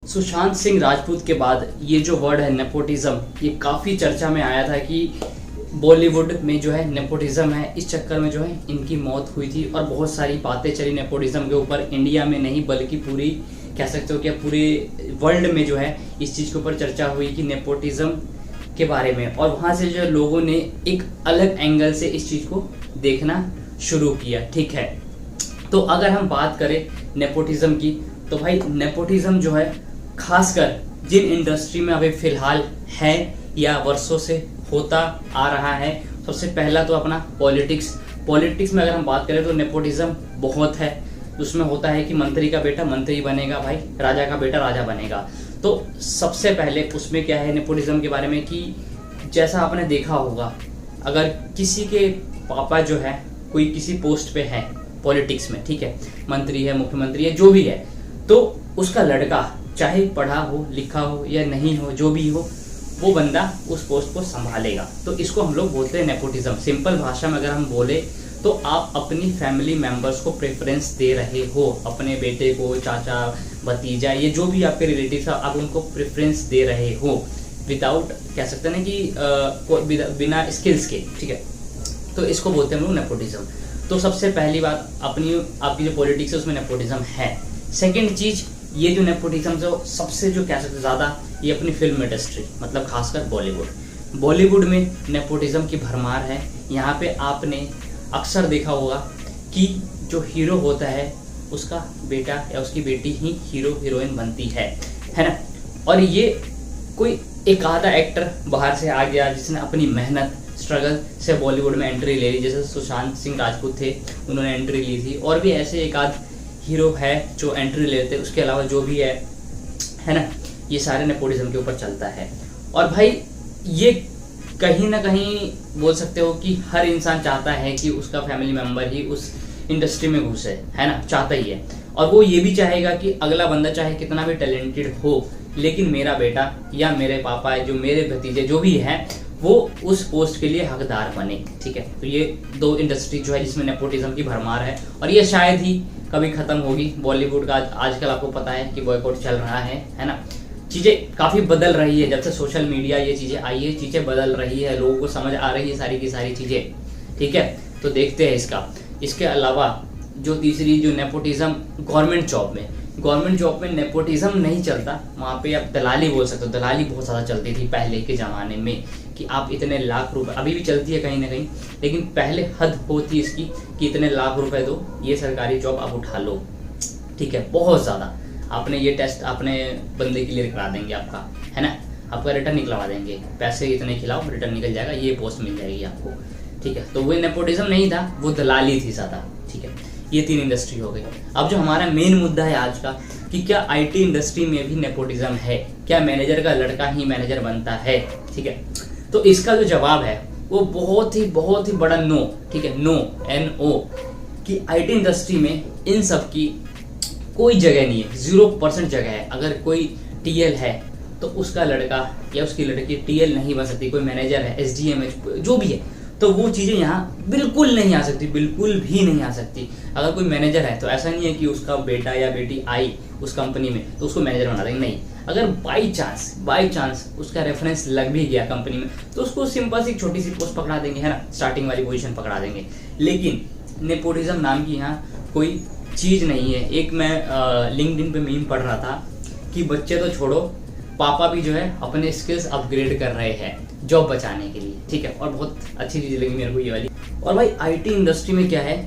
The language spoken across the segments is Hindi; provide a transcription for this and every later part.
सुशांत सिंह राजपूत के बाद ये जो वर्ड है नेपोटिज्म, ये काफ़ी चर्चा में आया था कि बॉलीवुड में जो है नेपोटिज्म है, इस चक्कर में जो है इनकी मौत हुई थी और बहुत सारी बातें चली नेपोटिज्म के ऊपर। इंडिया में नहीं बल्कि पूरी कह सकते हो कि पूरे वर्ल्ड में जो है इस चीज़ के ऊपर चर्चा हुई कि नेपोटिज्म के बारे में, और वहाँ से जो लोगों ने एक अलग एंगल से इस चीज़ को देखना शुरू किया। ठीक है, तो अगर हम बात करें नेपोटिज्म की, तो भाई नेपोटिज्म जो है खासकर जिन इंडस्ट्री में अभी फिलहाल है या वर्षों से होता आ रहा है, सबसे पहला तो अपना पॉलिटिक्स में अगर हम बात करें तो नेपोटिज्म बहुत है। उसमें होता है कि मंत्री का बेटा मंत्री बनेगा, भाई राजा का बेटा राजा बनेगा। तो सबसे पहले उसमें क्या है नेपोटिज्म के बारे में कि जैसा आपने देखा होगा, अगर किसी के पापा जो है कोई किसी पोस्ट पे है पॉलिटिक्स में, ठीक है, मंत्री है, मुख्यमंत्री है, जो भी है, तो उसका लड़का चाहे पढ़ा हो, लिखा हो या नहीं हो, जो भी हो, वो बंदा उस पोस्ट को संभालेगा। तो इसको हम लोग बोलते हैं नेपोटिज्म। सिंपल भाषा में अगर हम बोले तो आप अपनी फैमिली मेंबर्स को प्रेफरेंस दे रहे हो, अपने बेटे को, चाचा, भतीजा, ये जो भी आपके रिलेटिव्स हैं, आप उनको प्रेफरेंस दे रहे हो विदाउट, कह सकते हैं ना कि बिना स्किल्स के। ठीक है, तो इसको बोलते हैं हम लोग नेपोटिज्म। तो सबसे पहली बात आपकी जो पॉलिटिक्स है उसमें नेपोटिज्म है। सेकेंड चीज, ये जो नेपोटिज्म जो सबसे जो कह सकते ज़्यादा, ये अपनी फिल्म इंडस्ट्री, मतलब खासकर बॉलीवुड में नेपोटिज्म की भरमार है। यहाँ पे आपने अक्सर देखा होगा कि जो हीरो होता है उसका बेटा या उसकी बेटी ही हीरो हीरोइन बनती है ना। और ये कोई एक आधा एक्टर बाहर से आ गया जिसने अपनी मेहनत स्ट्रगल से बॉलीवुड में एंट्री ले ली, जैसे सुशांत सिंह राजपूत थे, उन्होंने एंट्री ली थी, और भी ऐसे एक आध हीरो है जो एंट्री लेते हैं। उसके अलावा जो भी है ना, ये सारे नेपोटिज्म के ऊपर चलता है। और भाई ये कहीं ना कहीं बोल सकते हो कि हर इंसान चाहता है कि उसका फैमिली मेंबर ही उस इंडस्ट्री में घुसे, है ना, चाहता ही है। और वो ये भी चाहेगा कि अगला बंदा चाहे कितना भी टैलेंटेड हो, लेकिन मेरा बेटा या मेरे पापा, जो मेरे भतीजे जो भी है, वो उस पोस्ट के लिए हकदार बने। ठीक है, तो ये दो इंडस्ट्री जो है जिसमें नेपोटिज्म की भरमार है, और ये शायद ही कभी खत्म होगी। बॉलीवुड का आजकल आपको पता है कि बॉयकॉट चल रहा है ना। चीज़ें काफ़ी बदल रही है, जब से सोशल मीडिया ये चीज़ें आई है, चीज़ें बदल रही है, लोगों को समझ आ रही है सारी की सारी चीज़ें। ठीक है, तो देखते हैं इसका। इसके अलावा जो तीसरी जो नेपोटिज्म, गवर्नमेंट जॉब में नेपोटिज्म नहीं चलता, वहाँ पे आप दलाली बोल सकते हो। दलाली बहुत ज़्यादा चलती थी पहले के ज़माने में कि आप इतने लाख रुपए, अभी भी चलती है कहीं ना कहीं, लेकिन पहले हद होती इसकी कि इतने लाख रुपए दो, ये सरकारी जॉब आप उठा लो। ठीक है, बहुत ज़्यादा आपने ये टेस्ट अपने बंदे के लिए करा देंगे आपका, है ना, आपका रिटर्न निकलवा देंगे, पैसे इतने खिलाओ रिटर्न निकल जाएगा, ये पोस्ट मिल जाएगी आपको। ठीक है, तो वो नेपोटिज्म नहीं था, वो दलाली थी ज़्यादा। ठीक है, ये तीन इंडस्ट्री हो गई। अब जो हमारा मेन मुद्दा है आज का कि क्या आईटी इंडस्ट्री में भी नेपोटिज्म है, क्या मैनेजर का लड़का ही मैनेजर बनता है। ठीक है, तो इसका जो जवाब है वो बहुत ही बड़ा नो। ठीक है, नो, NO, कि आईटी इंडस्ट्री में इन सब की कोई जगह नहीं है, 0% जगह है। अगर कोई TL है तो उसका लड़का या उसकी लड़की TL नहीं बन सकती। कोई मैनेजर है, SDM है, जो भी है, तो वो चीज़ें यहाँ बिल्कुल नहीं आ सकती, बिल्कुल भी नहीं आ सकती। अगर कोई मैनेजर है तो ऐसा नहीं है कि उसका बेटा या बेटी आई उस कंपनी में तो उसको मैनेजर बना देंगे, नहीं। अगर बाई चांस उसका रेफरेंस लग भी गया कंपनी में तो उसको सिंपल सी छोटी सी पोस्ट पकड़ा देंगे, है ना, स्टार्टिंग वाली पोजीशन पकड़ा देंगे। लेकिन नेपोटिज्म नाम की यहाँ कोई चीज़ नहीं है। एक मैं लिंक्डइन पे मीम पढ़ रहा था कि बच्चे तो छोड़ो, पापा भी जो है अपने स्किल्स अपग्रेड कर रहे हैं जॉब बचाने के लिए। ठीक है, और बहुत अच्छी चीज़ लगी मेरे को ये वाली। और भाई आईटी इंडस्ट्री में क्या है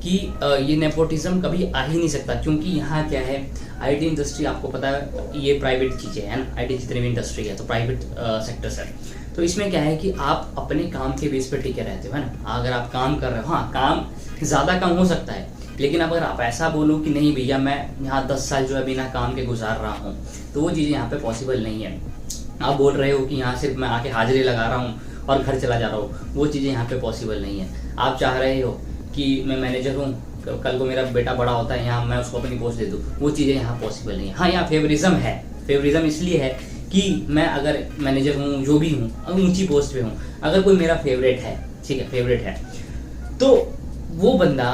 कि ये नेपोटिज्म कभी आ ही नहीं सकता, क्योंकि यहाँ क्या है, आईटी इंडस्ट्री आपको पता है ये प्राइवेट चीज़ें हैं ना, आईटी जितनी भी इंडस्ट्री है तो प्राइवेट सेक्टर से। तो इसमें क्या है कि आप अपने काम के बेस पे टिके रहते हो, है ना। अगर आप काम कर रहे हो, हाँ, काम ज़्यादा कम हो सकता है, लेकिन अगर आप ऐसा बोलो कि नहीं भैया मैं यहाँ 10 साल जो है बिना काम के गुजार रहा हूँ, तो वो चीज़ें यहाँ पे पॉसिबल नहीं है। आप बोल रहे हो कि यहाँ सिर्फ मैं आके हाजिरी लगा रहा हूँ और घर चला जा रहा हूँ, वो चीज़ें यहाँ पे पॉसिबल नहीं है। आप चाह रहे हो कि मैं मैनेजर हूँ, कल को मेरा बेटा बड़ा होता है यहाँ, मैं उसको अपनी पोस्ट दे दूँ, वो चीज़ें यहाँ पॉसिबल नहीं है। हाँ, यहाँ फेवरिज्म है। फेवरिज्म इसलिए है कि मैं अगर मैनेजर हूँ, जो भी हूँ, ऊँची पोस्ट पे हूँ, अगर कोई मेरा फेवरेट है, ठीक है, फेवरेट है, तो वो बंदा,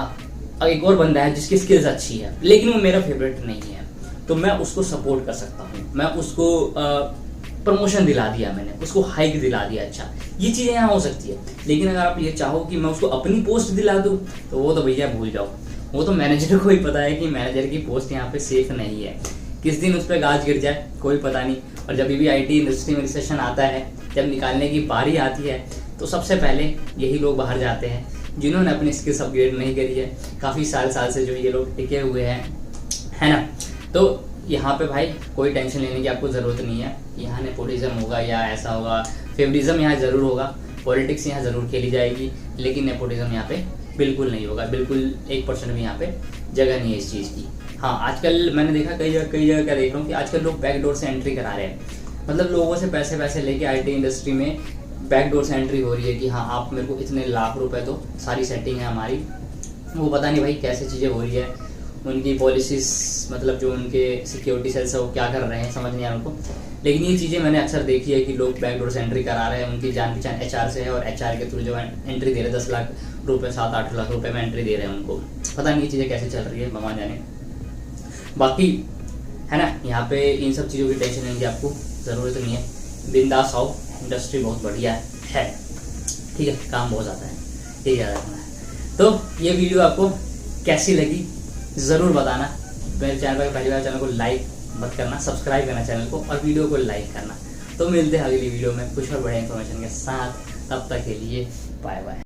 एक और बंदा है जिसकी स्किल्स अच्छी है लेकिन वो मेरा फेवरेट नहीं है, तो मैं उसको सपोर्ट कर सकता हूँ, मैं उसको प्रमोशन दिला दिया, मैंने उसको हाइक दिला दिया। अच्छा, ये चीज़ें यहाँ हो सकती है। लेकिन अगर आप ये चाहो कि मैं उसको अपनी पोस्ट दिला दूँ, तो वो तो भैया भूल जाओ। वो तो मैनेजर को ही पता है कि मैनेजर की पोस्ट यहाँ पे सेफ नहीं है, किस दिन उस पर गाज गिर जाए कोई पता नहीं। और जब भी IT इंडस्ट्री में रिसेशन आता है, जब निकालने की बारी आती है, तो सबसे पहले यही लोग बाहर जाते हैं जिन्होंने अपनी स्किल्स अपग्रेड नहीं करी है, काफ़ी साल से जो ये लोग टिके हुए हैं, है ना। तो यहाँ पे भाई कोई टेंशन लेने की आपको ज़रूरत नहीं है। यहाँ नेपोटिज्म होगा या ऐसा होगा, फेवरिज्म यहाँ ज़रूर होगा, पॉलिटिक्स यहाँ ज़रूर खेली जाएगी, लेकिन नेपोटिज्म यहाँ पे बिल्कुल नहीं होगा, बिल्कुल 1% भी यहाँ पे जगह नहीं है इस चीज़ की। हाँ, आजकल मैंने देखा कई जगह क्या देख रहा हूँ कि आजकल लोग बैकडोर से एंट्री करा रहे हैं, मतलब लोगों से पैसे लेके IT इंडस्ट्री में बैकडोर से एंट्री हो रही है कि हाँ आप मेरे को इतने लाख रुपए दो, सारी सेटिंग है हमारी। वो पता नहीं भाई कैसे चीज़ें हो रही है, उनकी पॉलिसीज़, मतलब जो उनके सिक्योरिटी सेल्स है वो क्या कर रहे हैं, समझ नहीं आ रहा उनको। लेकिन ये चीज़ें मैंने अक्सर देखी है कि लोग बैकडोर से एंट्री करा रहे हैं, उनकी जान पहचान HR से है और HR के थ्रू जो एंट्री दे रहे हैं 10 लाख रुपये 7-8 लाख रुपए में एंट्री दे रहे हैं उनको। पता नहीं ये चीज़ें कैसे चल रही है, भगवान जाने। बाकी है ना, यहाँ पे इन सब चीज़ों की टेंशन लेने की आपको ज़रूरत नहीं है, बिंदास आओ, इंडस्ट्री बहुत बढ़िया है, ठीक है, काम बहुत ज़्यादा है, ये याद रखना है। तो ये वीडियो आपको कैसी लगी ज़रूर बताना। मेरे चैनल पर पहली बार चैनल को लाइक मत करना, सब्सक्राइब करना चैनल को और वीडियो को लाइक करना। तो मिलते हैं अगली वीडियो में कुछ और बड़े इन्फॉर्मेशन के साथ, तब तक के लिए बाय बाय।